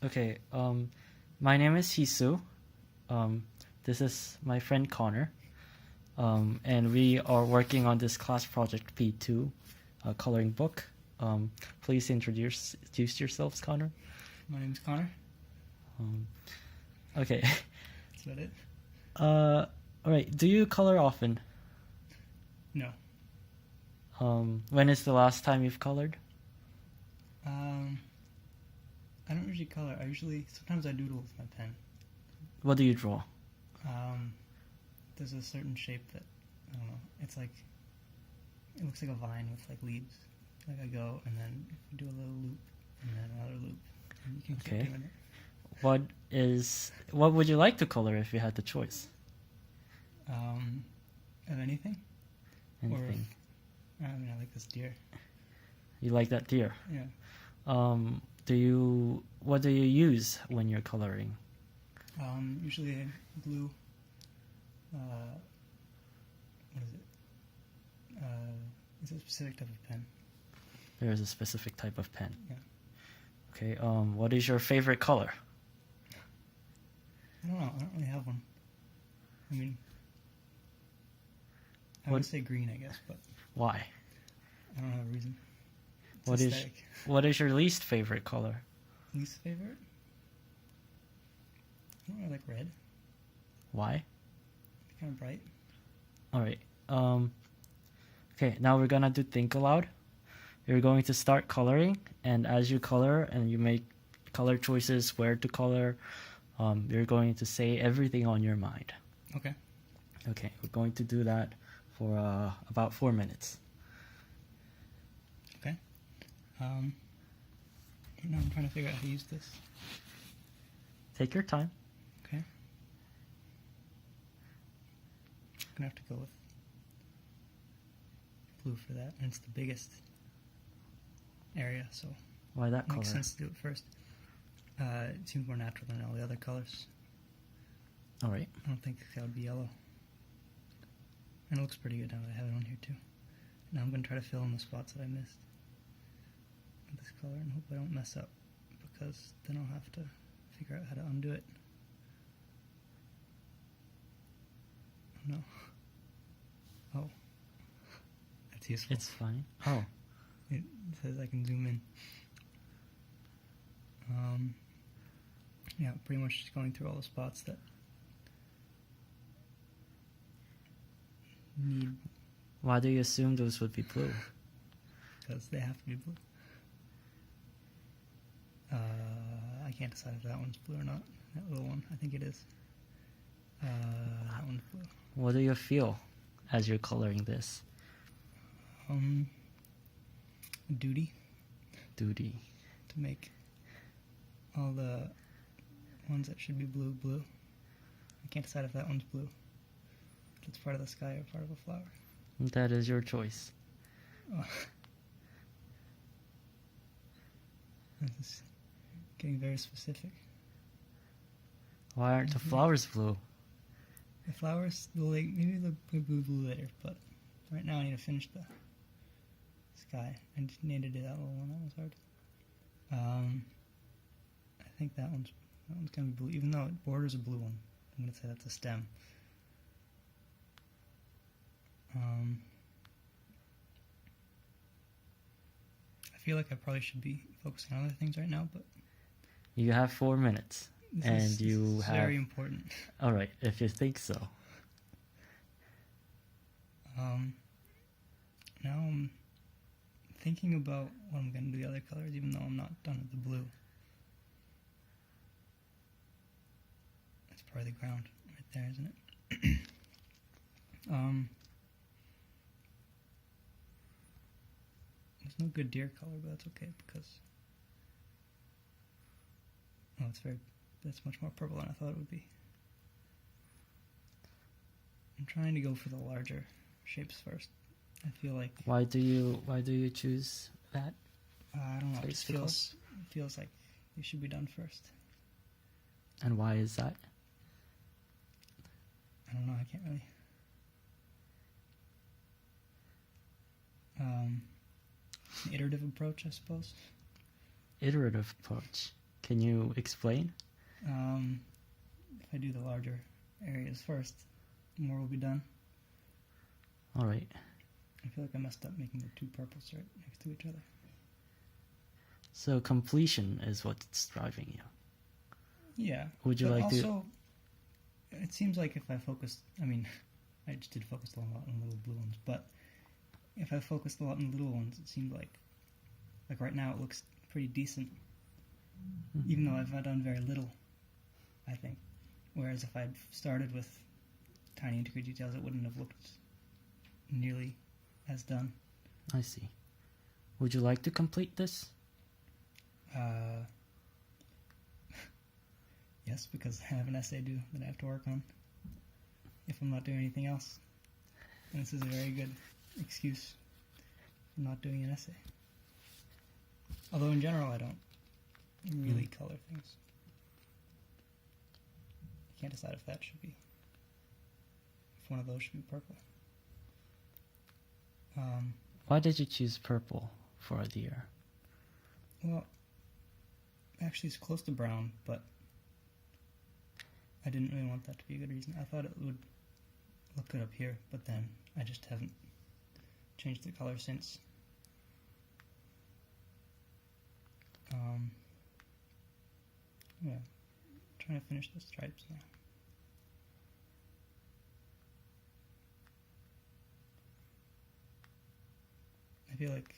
Okay, my name is Hisu. Um, this is my friend Connor. And we are working on this class project P2 coloring book. Please introduce yourselves, Connor. My name's Connor. Um, okay. Is that it? All right. Do you color often? No. When is the last time you've colored? I don't usually color. Sometimes I doodle with my pen. What do you draw? There's a certain shape that, I don't know, it's like, it looks like a vine with like leaves. Like I go and then you do a little loop and then another loop. And you can keep Okay. doing it. What would you like to color if you had the choice? Of anything? Anything. I mean, I like this deer. You like that deer? Yeah. What do you use when you're coloring? Usually a blue, what is it? It's a specific type of pen. There is a specific type of pen. Yeah. Okay. What is your favorite color? I don't know. I don't really have one. I mean, I What- would say green, I guess, but Why? I don't have a reason. It's What is aesthetic. what is your least favorite color? Least favorite? I don't really like red. Why? It's kind of bright. All right. Okay. Now we're gonna do think aloud. You're going to start coloring, and as you color and you make color choices, where to color, you're going to say everything on your mind. Okay. Okay. We're going to do that for about 4 minutes. Okay. Right now I'm trying to figure out how to use this. Take your time. Okay. I'm gonna have to go with blue for that, and it's the biggest area, so Why that it color? makes sense to do it first. It seems more natural than all the other colors. All right. I don't think that would be yellow. And it looks pretty good now that I have it on here too. Now I'm going to try to fill in the spots that I missed with this color and hope I don't mess up, because then I'll have to figure out how to undo it. Oh no. Oh. That's useful. It's fine. Oh. It says I can zoom in. Yeah, pretty much just going through all the spots that need, Why do you assume those would be blue? because they have to be blue. I can't decide if that one's blue or not. That little one, I think it is. That one's blue. What do you feel as you're coloring this? Duty Duty. to make all the ones that should be blue, blue. I can't decide if that one's blue. If it's part of the sky or part of a flower. That is your choice. Oh. This is getting very specific. Why aren't the flowers blue? The flowers, maybe they'll be blue later, but right now I need to finish the sky. I just need to do that little one. That was hard. I think that one's gonna be blue, even though it borders a blue one. I'm gonna say that's a stem. I feel like I probably should be focusing on other things right now, but You have 4 minutes. this you is have... very important. All right, if you think so. Now I'm thinking about what I'm going to do the other colors, even though I'm not done with the blue. That's probably the ground right there, isn't it? There's no good deer color, but that's okay because that's much more purple than I thought it would be. I'm trying to go for the larger shapes first. I feel like Why do you choose that? I don't know. It Place just to color? feels like they should be done first. And why is that? I don't know. I can't really. An iterative approach, I suppose. Iterative approach. Can you explain? If I do the larger areas first, more will be done. All right. I feel like I messed up making the two purples right next to each other. So completion is what's driving you. Yeah. Would you but like also, it seems like if I focus, I mean, I just did focus a lot on little blue ones, but if I focused a lot on little ones, it seemed like right now it looks pretty decent, even though I've done very little, I think. Whereas if I'd started with tiny intricate details, it wouldn't have looked nearly as done. I see. Would you like to complete this? Yes, because I have an essay due that I have to work on if I'm not doing anything else. And this is a very good excuse for not doing an essay. Although in general I don't really color things. I can't decide if that should be, if one of those should be purple. Why did you choose purple for a deer? Well, actually it's close to brown, but I didn't really want that to be a good reason. I thought it would look good up here, but then I just haven't changed the color since. Yeah, trying to finish the stripes now. I feel like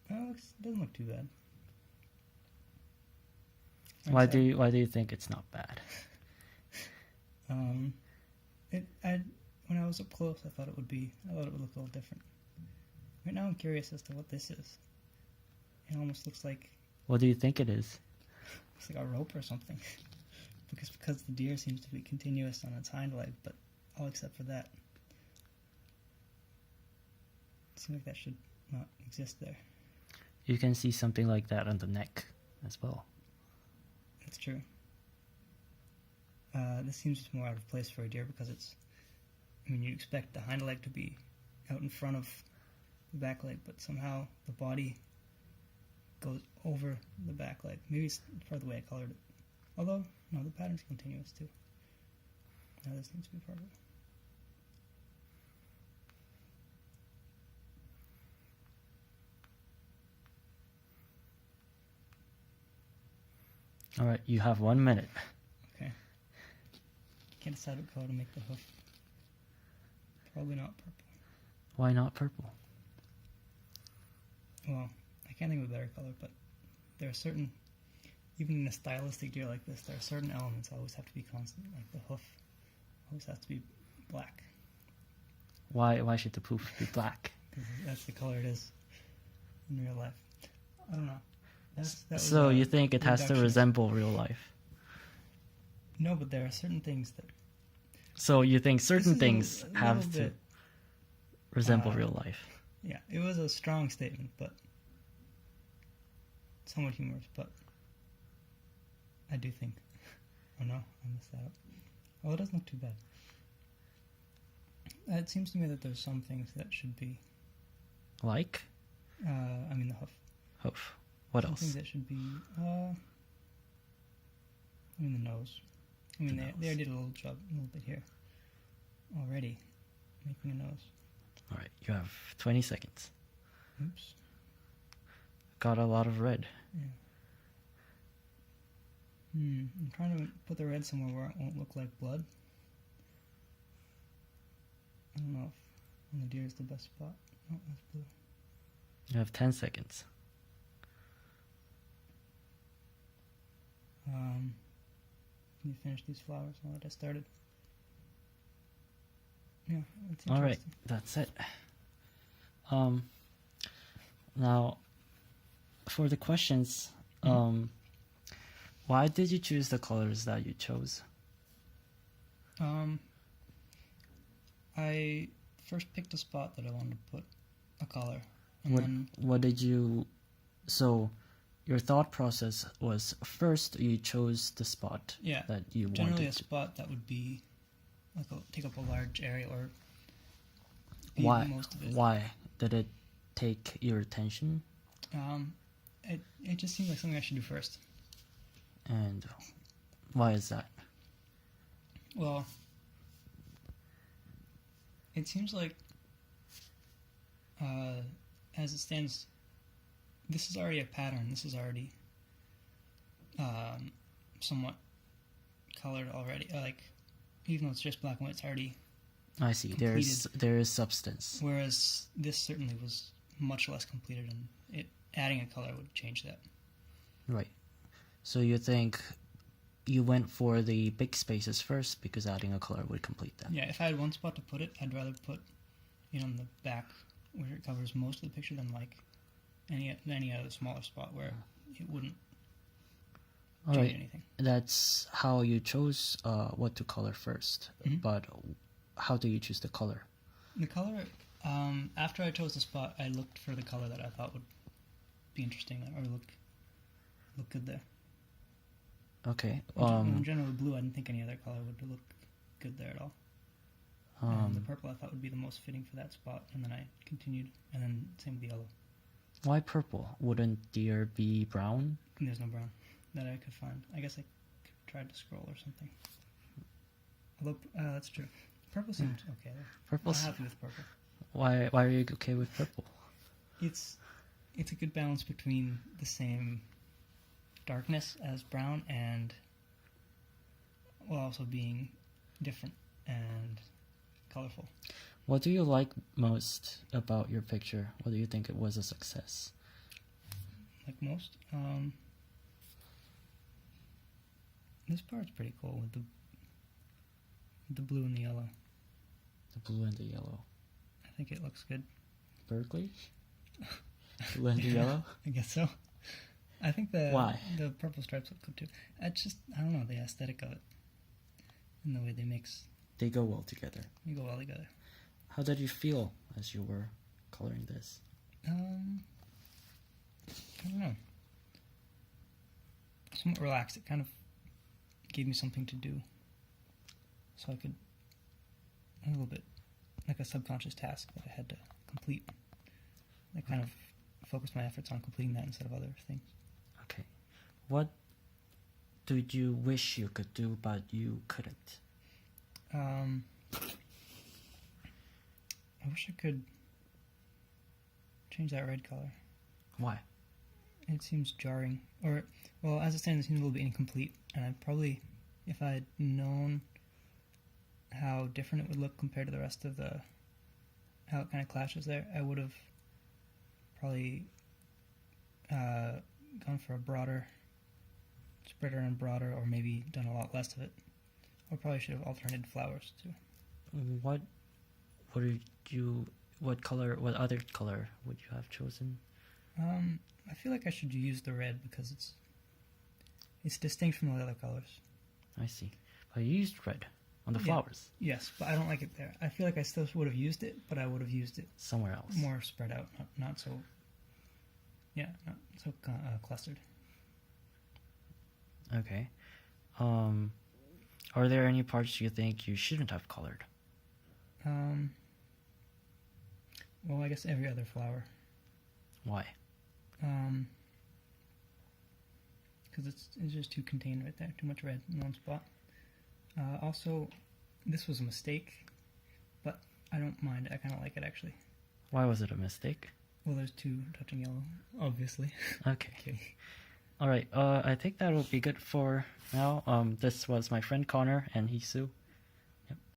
it doesn't look too bad. Why do you think it's not bad? When I was up close, I thought it would look a little different. Right now, I'm curious as to what this is. It almost looks like What do you think it is? it's like a rope or something. because the deer seems to be continuous on its hind leg, but all except for that. It seems like that should not exist there. You can see something like that on the neck as well. That's true. This seems more out of place for a deer because you'd expect the hind leg to be out in front of the back leg, but somehow the body goes over the back leg. Maybe it's for the way I colored it. Although, no, the pattern's continuous too. Now this needs to be purple. All right, you have 1 minute. Okay. Can't decide what color to make the hoof. Probably not purple. Why not purple? Well, I can't think of a better color, but there are certain, even in a stylistic deer like this, there are certain elements that always have to be constant, like the hoof always has to be black. Why should the hoof be black? Because that's the color it is in real life. I don't know. So you think it has to resemble real life? No, but there are certain things that... So you think certain This is things a have little to bit, resemble real life? Yeah, it was a strong statement, but somewhat humorous, but I do think... Oh no, I messed that up. Well, it doesn't look too bad. It seems to me that there's some things that should be... Like? the hoof. Hoof. What Some else? things that should be... the nose. They already did a little bit here already, making a nose. All right, you have 20 seconds. Oops. Got a lot of red. Yeah. I'm trying to put the red somewhere where it won't look like blood. I don't know if on the deer is the best spot. Oh, that's blue. You have 10 seconds. Can you finish these flowers now that I started? Yeah, that's All right, interesting. that's it. Now, for the questions, why did you choose the colors that you chose? I first picked a spot that I wanted to put a color, and then What did you... So, your thought process was first you chose the spot yeah, that you generally wanted a to... spot that would be like take up a large area or be Why? most of it. Why did it take your attention? it just seems like something I should do first. And why is that? Well, it seems like, as it stands, this is already a pattern. This is already somewhat colored already. Like, even though it's just black and white, it's already I see. There is substance. Whereas this certainly was much less completed, and adding a color would change that. Right. So you think you went for the big spaces first because adding a color would complete that? Yeah, if I had one spot to put it, I'd rather put it on the back where it covers most of the picture than like any other smaller spot where it wouldn't All change right. anything. That's how you chose what to color first. Mhm. But how do you choose the color? The color, after I chose the spot, I looked for the color that I thought would be interesting or look good there. Okay. In general, the blue, I didn't think any other color would look good there at all. And the purple I thought would be the most fitting for that spot, and then I continued, and then same with the yellow. Why purple? Wouldn't deer be brown? And there's no brown that I could find. I guess I tried to scroll or something. Although, that's true. Purple seems okay though. Purple's I'm happy with purple. why are you okay with purple? It's a good balance between the same darkness as brown and while also being different and colorful. What do you like most about your picture? What do you think it was a success? Like most, this part's pretty cool with the blue and the yellow. The blue and the yellow. I think it looks good. Berkeley? Blue and the yellow? I guess so. I think Why? the purple stripes look good too. I don't know, the aesthetic of it and the way they mix. They go well together. They go well together. How did you feel as you were coloring this? I don't know. Somewhat relaxed. It kind of gave me something to do, so I could a little bit like a subconscious task that I had to complete. I kind of focused my efforts on completing that instead of other things. Okay. What did you wish you could do but you couldn't? I wish I could change that red color. Why? It seems jarring. Or, well, as it stands, it seems a little bit incomplete. And I probably, if I had known how different it would look compared to the rest of how it kind of clashes there, I would have probably gone for a broader, spreader and broader, or maybe done a lot less of it. Or probably should have alternated flowers too. What other color would you have chosen? I feel like I should use the red because it's distinct from the other colors. I see. But you used red on the flowers. Yes, but I don't like it there. I feel like I still would have used it, but I would have used it Somewhere else. more spread out, not so clustered. Okay. Are there any parts you think you shouldn't have colored? Well, I guess every other flower. Why? Because it's just too contained right there. Too much red in one spot. Also, this was a mistake, but I don't mind. I kind of like it, actually. Why was it a mistake? Well, there's two touching yellow, obviously. Okay. All right. I think that will be good for now. This was my friend Connor and Hisu.